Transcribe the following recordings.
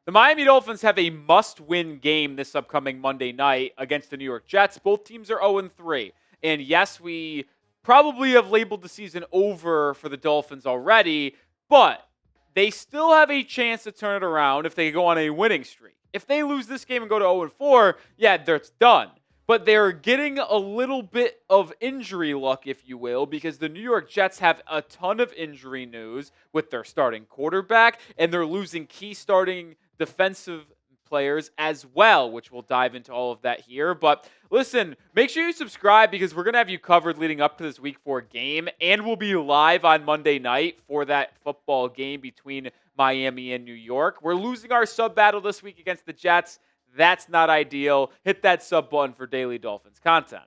The Miami Dolphins have a must-win game this upcoming Monday night against the New York Jets. Both teams are 0-3. And yes, we probably have labeled the season over for the Dolphins already, but they still have a chance to turn it around if they go on a winning streak. If they lose this game and go to 0-4, yeah, that's done. But they're getting a little bit of injury luck, if you will, because the New York Jets have a ton of injury news with their starting quarterback, and they're losing key starting defensive players as well, which we'll dive into all of that here. But listen, make sure you subscribe because we're going to have you covered leading up to this Week 4 game, and we'll be live on Monday night for that football game between Miami and New York. We're losing our sub battle this week against the Jets. That's not ideal. Hit that sub button for daily Dolphins content.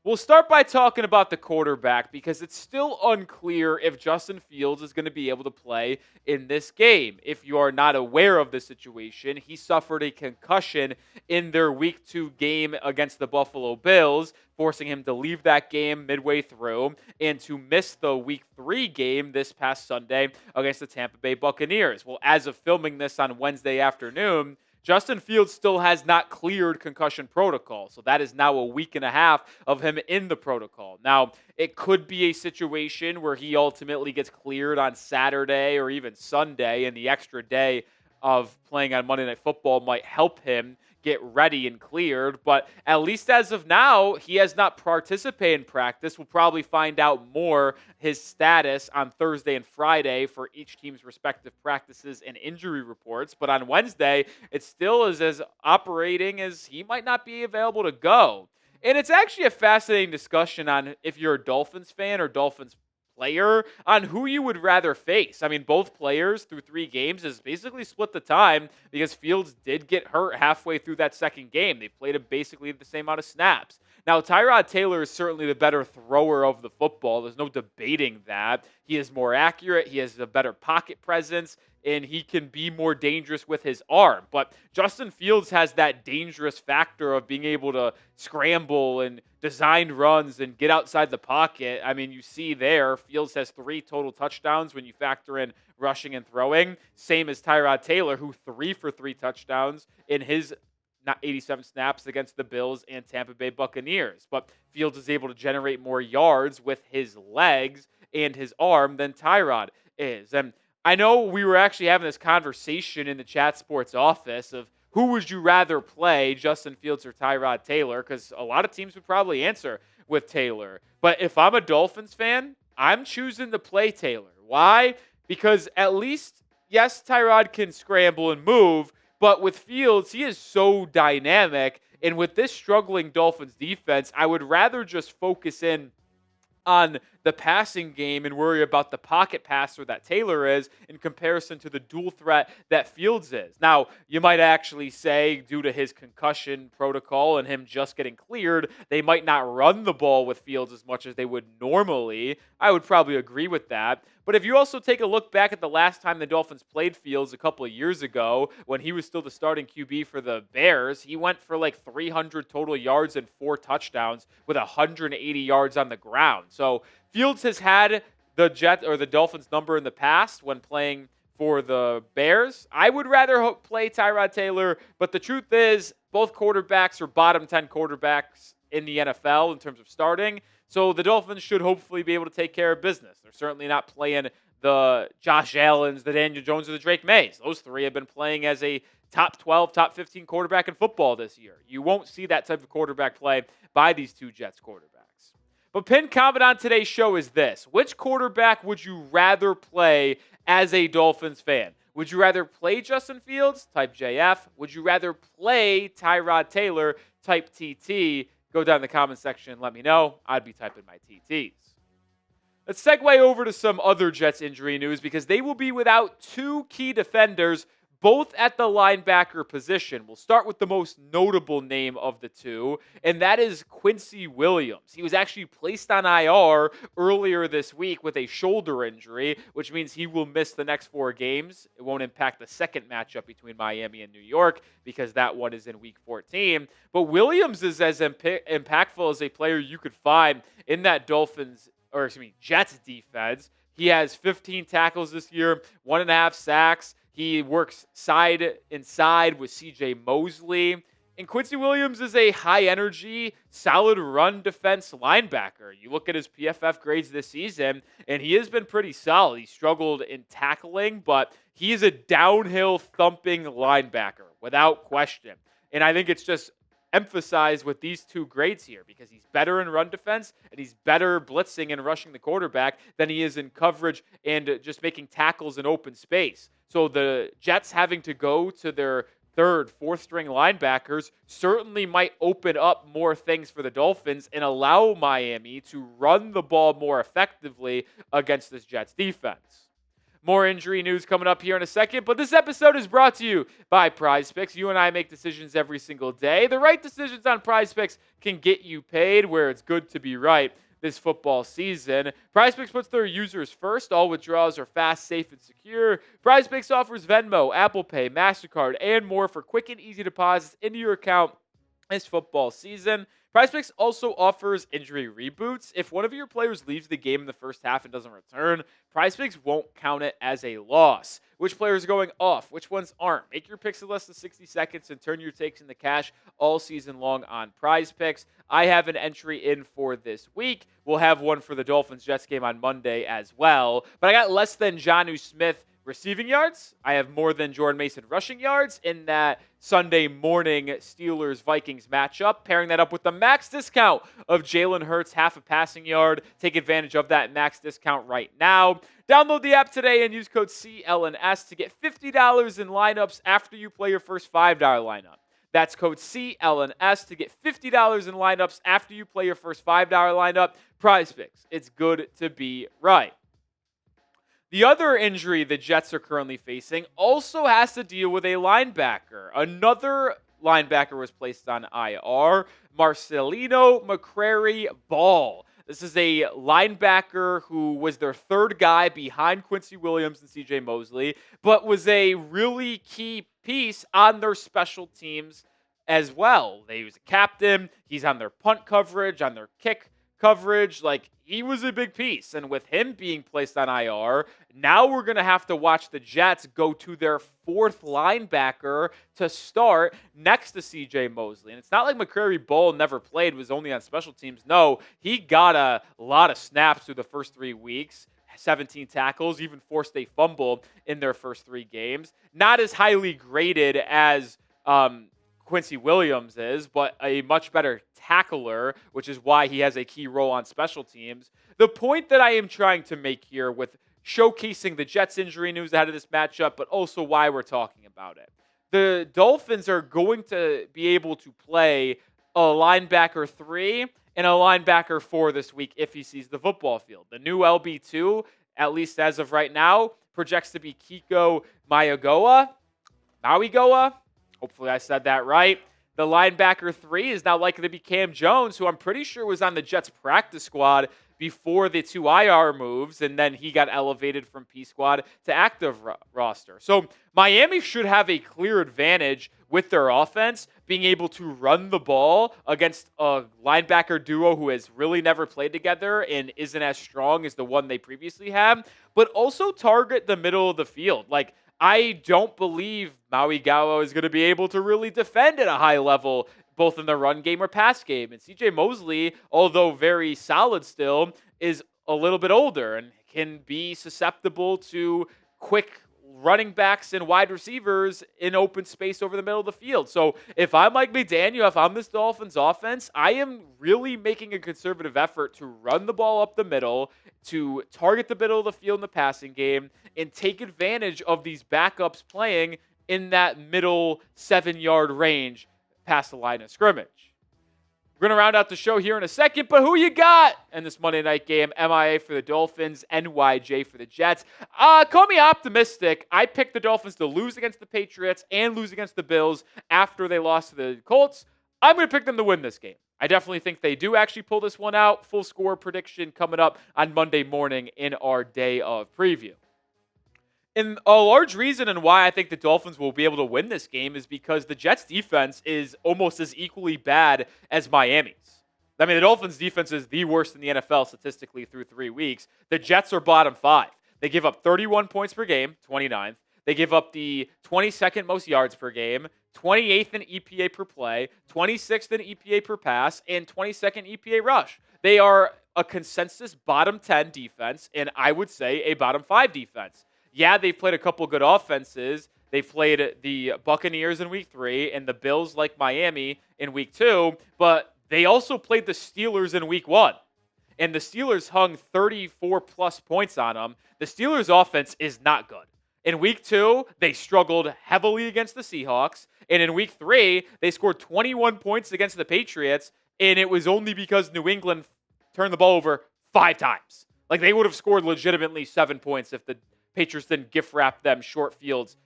We'll start by talking about the quarterback because it's still unclear if Justin Fields is going to be able to play in this game. If you are not aware of the situation, he suffered a concussion in their Week 2 game against the Buffalo Bills, forcing him to leave that game midway through and to miss the Week 3 game this past Sunday against the Tampa Bay Buccaneers. Well, as of filming this on Wednesday afternoon, Justin Fields still has not cleared concussion protocol, so that is now a week and a half of him in the protocol. Now, it could be a situation where he ultimately gets cleared on Saturday or even Sunday, and the extra day of playing on Monday Night Football might help him get ready and cleared, but at least as of now, he has not participated in practice. We'll probably find out more his status on Thursday and Friday for each team's respective practices and injury reports, but on Wednesday, it still is as operating as he might not be available to go. And it's actually a fascinating discussion on if you're a Dolphins fan or Dolphins player on who you would rather face. I mean, both players through 3 games has basically split the time because Fields did get hurt halfway through that second game. They played basically the same amount of snaps. Now, Tyrod Taylor is certainly the better thrower of the football. There's no debating that. He is more accurate. He has a better pocket presence, and he can be more dangerous with his arm. But Justin Fields has that dangerous factor of being able to scramble and design runs and get outside the pocket. I mean, you see there, Fields has 3 total touchdowns when you factor in rushing and throwing. Same as Tyrod Taylor, who 3 for 3 touchdowns in his 87 snaps against the Bills and Tampa Bay Buccaneers. But Fields is able to generate more yards with his legs and his arm than Tyrod is. And I know we were actually having this conversation in the Chat Sports office of who would you rather play, Justin Fields or Tyrod Taylor, because a lot of teams would probably answer with Taylor. But if I'm a Dolphins fan, I'm choosing to play Taylor. Why? Because at least, yes, Tyrod can scramble and move, but with Fields, he is so dynamic. And with this struggling Dolphins defense, I would rather just focus in on the passing game and worry about the pocket passer that Taylor is in comparison to the dual threat that Fields is. Now, you might actually say, due to his concussion protocol and him just getting cleared, they might not run the ball with Fields as much as they would normally. I would probably agree with that. But if you also take a look back at the last time the Dolphins played Fields a couple of years ago, when he was still the starting QB for the Bears, he went for like 300 total yards and 4 touchdowns with 180 yards on the ground. So Fields has had the Dolphins number in the past when playing for the Bears. I would rather play Tyrod Taylor, but the truth is both quarterbacks are bottom 10 quarterbacks in the NFL in terms of starting. So the Dolphins should hopefully be able to take care of business. They're certainly not playing the Josh Allens, the Daniel Jones, or the Drake Mays. Those 3 have been playing as a top 12, top 15 quarterback in football this year. You won't see that type of quarterback play by these 2 Jets quarterbacks. But pinned comment on today's show is this. Which quarterback would you rather play as a Dolphins fan? Would you rather play Justin Fields? Type JF. Would you rather play Tyrod Taylor? Type TT. Go down in the comment section and let me know. I'd be typing my TTs. Let's segue over to some other Jets injury news because they will be without 2 key defenders, both at the linebacker position. We'll start with the most notable name of the 2, and that is Quincy Williams. He was actually placed on IR earlier this week with a shoulder injury, which means he will miss the next 4 games. It won't impact the second matchup between Miami and New York because that one is in Week 14. But Williams is as impactful as a player you could find in that Jets defense. He has 15 tackles this year, 1.5 sacks. He works side and side with CJ Mosley. And Quincy Williams is a high-energy, solid run defense linebacker. You look at his PFF grades this season, and he has been pretty solid. He struggled in tackling, but he is a downhill thumping linebacker without question. And I think it's just emphasized with these two grades here because he's better in run defense and he's better blitzing and rushing the quarterback than he is in coverage and just making tackles in open space. So the Jets having to go to their third, fourth string linebackers certainly might open up more things for the Dolphins and allow Miami to run the ball more effectively against this Jets defense. More injury news coming up here in a second, but this episode is brought to you by Prize Picks. You and I make decisions every single day. The right decisions on Prize Picks can get you paid where it's good to be right this football season. Prize Picks puts their users first. All withdrawals are fast, safe, and secure. Prize Picks offers Venmo, Apple Pay, MasterCard, and more for quick and easy deposits into your account this football season. Prize Picks also offers injury reboots. If one of your players leaves the game in the first half and doesn't return, Prize Picks won't count it as a loss. Which players are going off? Which ones aren't? Make your picks in less than 60 seconds and turn your takes into cash all season long on Prize Picks. I have an entry in for this week. We'll have one for the Dolphins-Jets game on Monday as well. But I got less than Jonnu Smith receiving yards. I have more than Jordan Mason rushing yards in that Sunday morning Steelers-Vikings matchup. Pairing that up with the max discount of Jalen Hurts, half a passing yard. Take advantage of that max discount right now. Download the app today and use code CLNS to get $50 in lineups after you play your first $5 lineup. That's code CLNS to get $50 in lineups after you play your first $5 lineup. Prize Picks. It's good to be right. The other injury the Jets are currently facing also has to deal with a linebacker. Another linebacker was placed on IR, Marcelino McCrary-Ball. This is a linebacker who was their third guy behind Quincy Williams and CJ Mosley, but was a really key piece on their special teams as well. He was a captain. He's on their punt coverage, on their kick coverage. He was a big piece. And with him being placed on IR, now we're going to have to watch the Jets go to their fourth linebacker to start next to CJ Mosley. And it's not like McCrary-Ball never played, was only on special teams. No, he got a lot of snaps through the first 3 weeks. 17 tackles, even forced a fumble in their first 3 games. Not as highly graded as Quincy Williams is, but a much better tackler, which is why he has a key role on special teams. The point that I am trying to make here with showcasing the Jets injury news ahead of this matchup, but also why we're talking about it. The Dolphins are going to be able to play a linebacker 3 and a linebacker 4 this week if he sees the football field. The new LB2, at least as of right now, projects to be Kiko Mauigoa. Hopefully I said that right. The linebacker 3 is now likely to be Cam Jones, who I'm pretty sure was on the Jets practice squad before the 2 IR moves, and then he got elevated from P squad to active roster. So Miami should have a clear advantage with their offense, being able to run the ball against a linebacker duo who has really never played together and isn't as strong as the one they previously had, but also target the middle of the field. I don't believe Mauigoa is going to be able to really defend at a high level, both in the run game or pass game. And CJ Mosley, although very solid still, is a little bit older and can be susceptible to quick running backs and wide receivers in open space over the middle of the field. So if I'm like McDaniel, if I'm this Dolphins offense, I am really making a conservative effort to run the ball up the middle, to target the middle of the field in the passing game, and take advantage of these backups playing in that middle 7-yard range past the line of scrimmage. We're going to round out the show here in a second, but who you got in this Monday night game? MIA for the Dolphins, NYJ for the Jets. Call me optimistic. I picked the Dolphins to lose against the Patriots and lose against the Bills after they lost to the Colts. I'm going to pick them to win this game. I definitely think they do actually pull this one out. Full score prediction coming up on Monday morning in our day of preview. And a large reason and why I think the Dolphins will be able to win this game is because the Jets' defense is almost as equally bad as Miami's. I mean, the Dolphins' defense is the worst in the NFL statistically through 3 weeks. The Jets are bottom 5. They give up 31 points per game, 29th. They give up the 22nd most yards per game, 28th in EPA per play, 26th in EPA per pass, and 22nd EPA rush. They are a consensus bottom 10 defense, and I would say a bottom 5 defense. Yeah, they've played a couple good offenses. They played the Buccaneers in week 3 and the Bills like Miami in week 2, but they also played the Steelers in week 1. And the Steelers hung 34-plus points on them. The Steelers' offense is not good. In week 2, they struggled heavily against the Seahawks. And in week 3, they scored 21 points against the Patriots, and it was only because New England turned the ball over 5 times. Like, they would have scored legitimately 7 points if the Patriots didn't gift wrap them short fields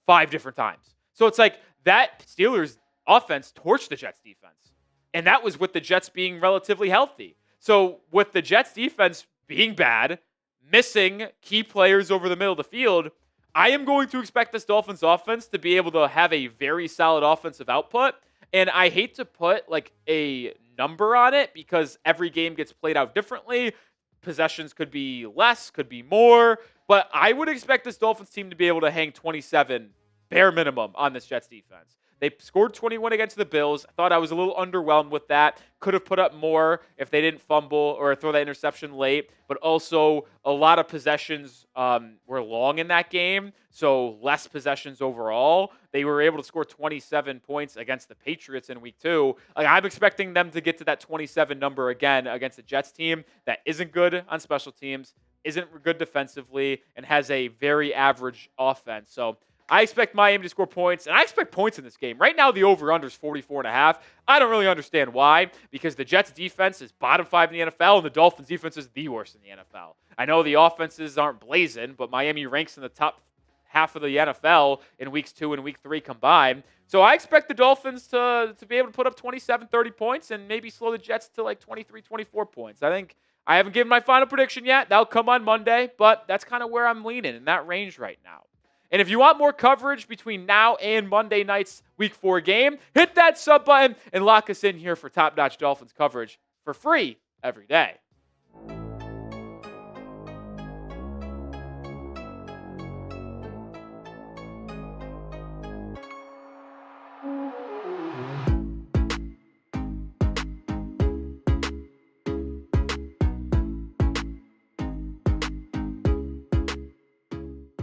5 different times. So it's like that Steelers offense torched the Jets defense. And that was with the Jets being relatively healthy. So with the Jets defense being bad, missing key players over the middle of the field, I am going to expect this Dolphins offense to be able to have a very solid offensive output. And I hate to put like a number on it because every game gets played out differently. Possessions could be less, could be more. But I would expect this Dolphins team to be able to hang 27 bare minimum on this Jets defense. They scored 21 against the Bills. I thought I was a little underwhelmed with that. Could have put up more if they didn't fumble or throw that interception late. But also, a lot of possessions were long in that game, so less possessions overall. They were able to score 27 points against the Patriots in week 2. Like, I'm expecting them to get to that 27 number again against the Jets team that isn't good on special teams, isn't good defensively, and has a very average offense. So I expect Miami to score points, and I expect points in this game. Right now, the over-under is 44.5. I don't really understand why, because the Jets' defense is bottom 5 in the NFL, and the Dolphins' defense is the worst in the NFL. I know the offenses aren't blazing, but Miami ranks in the top half of the NFL in weeks 2 and week 3 combined. So I expect the Dolphins to be able to put up 27, 30 points and maybe slow the Jets to like 23, 24 points. I haven't given my final prediction yet. That'll come on Monday, but that's kind of where I'm leaning, in that range right now. And if you want more coverage between now and Monday night's Week 4 game, hit that sub button and lock us in here for top-notch Dolphins coverage for free every day.